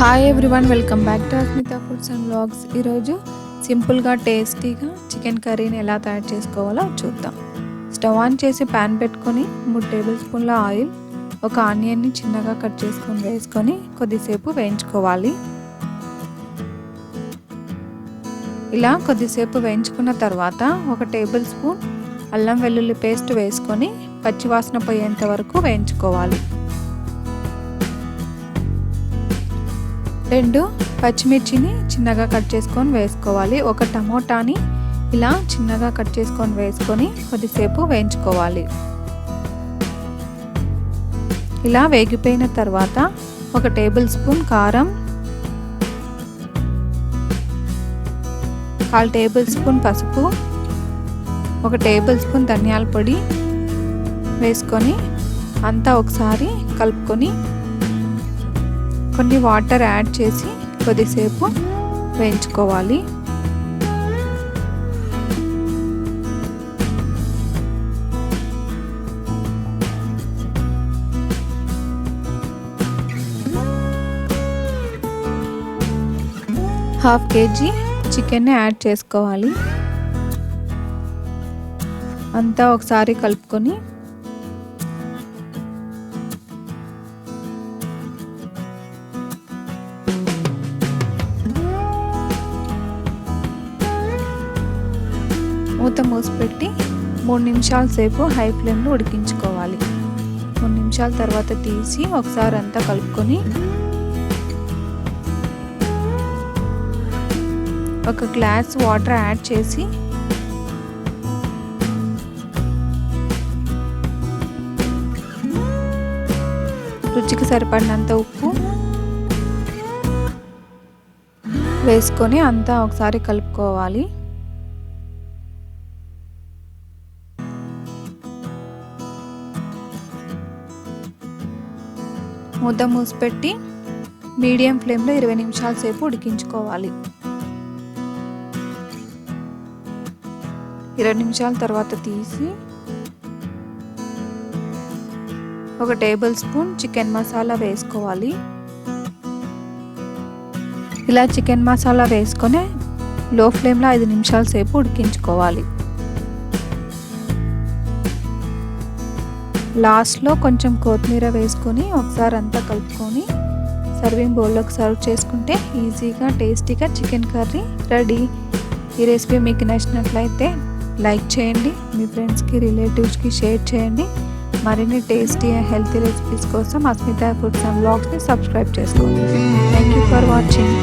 Hi everyone, welcome back to Asmita foods and vlogs. ఈరోజు సింపుల్గా టేస్టీగా చికెన్ కర్రీని ఎలా తయారు చేసుకోవాలో చూద్దాం. స్టవ్ ఆన్ చేసి ప్యాన్ పెట్టుకొని 3 టేబుల్ స్పూన్ల ఆయిల్, ఒక ఆనియన్ని చిన్నగా కట్ చేసుకొని వేసుకొని కొద్దిసేపు వేయించుకోవాలి. ఇలా కొద్దిసేపు వేయించుకున్న తర్వాత 1 టేబుల్ స్పూన్ అల్లం వెల్లుల్లి పేస్ట్ వేసుకొని పచ్చివాసన పోయేంత వరకు వేయించుకోవాలి. 2 పచ్చిమిర్చిని చిన్నగా కట్ చేసుకొని వేసుకోవాలి. 1 టమోటాని ఇలా చిన్నగా కట్ చేసుకొని వేసుకొని కొద్దిసేపు వేయించుకోవాలి. ఇలా వేగిపోయిన తర్వాత 1 టేబుల్ స్పూన్ కారం, 1/2 టేబుల్ స్పూన్ పసుపు, 1 టేబుల్ స్పూన్ ధనియాల పొడి వేసుకొని అంతా ఒకసారి కలుపుకొని కొన్ని వాటర్ యాడ్ చేసి కొద్దిసేపు వేయించుకోవాలి. ½ కేజీ చికెన్ని యాడ్ చేసుకోవాలి. అంతా ఒకసారి కలుపుకొని మూత మూసిపెట్టి 3 నిమిషాల సేపు హై ఫ్లేమ్లో ఉడికించుకోవాలి. 3 నిమిషాల తర్వాత తీసి ఒకసారి అంతా కలుపుకొని 1 గ్లాస్ వాటర్ యాడ్ చేసి రుచికి సరిపడినంత ఉప్పు వేసుకొని అంతా ఒకసారి కలుపుకోవాలి. మూత మూసిపెట్టి మీడియం ఫ్లేమ్లో 20 నిమిషాల సేపు ఉడికించుకోవాలి. 20 నిమిషాల తర్వాత తీసి 1 టేబుల్ స్పూన్ చికెన్ మసాలా వేసుకోవాలి. ఇలా చికెన్ మసాలా వేసుకొని లో ఫ్లేమ్లో 5 నిమిషాల సేపు ఉడికించుకోవాలి. లాస్ట్లో కొంచెం కొత్తిమీర వేసుకొని ఒకసారి అంతా కలుపుకొని సర్వింగ్ బౌల్లోకి సర్వ్ చేసుకుంటే ఈజీగా టేస్టీగా చికెన్ కర్రీ రెడీ. ఈ రెసిపీ మీకు నచ్చినట్లయితే లైక్ చేయండి, మీ ఫ్రెండ్స్కి రిలేటివ్స్కి షేర్ చేయండి. మరిన్ని టేస్టీ హెల్తీ రెసిపీస్ కోసం అస్మిత ఫుడ్స్ అండ్ వ్లాగ్స్ని సబ్స్క్రైబ్ చేసుకోండి. Thank you for watching.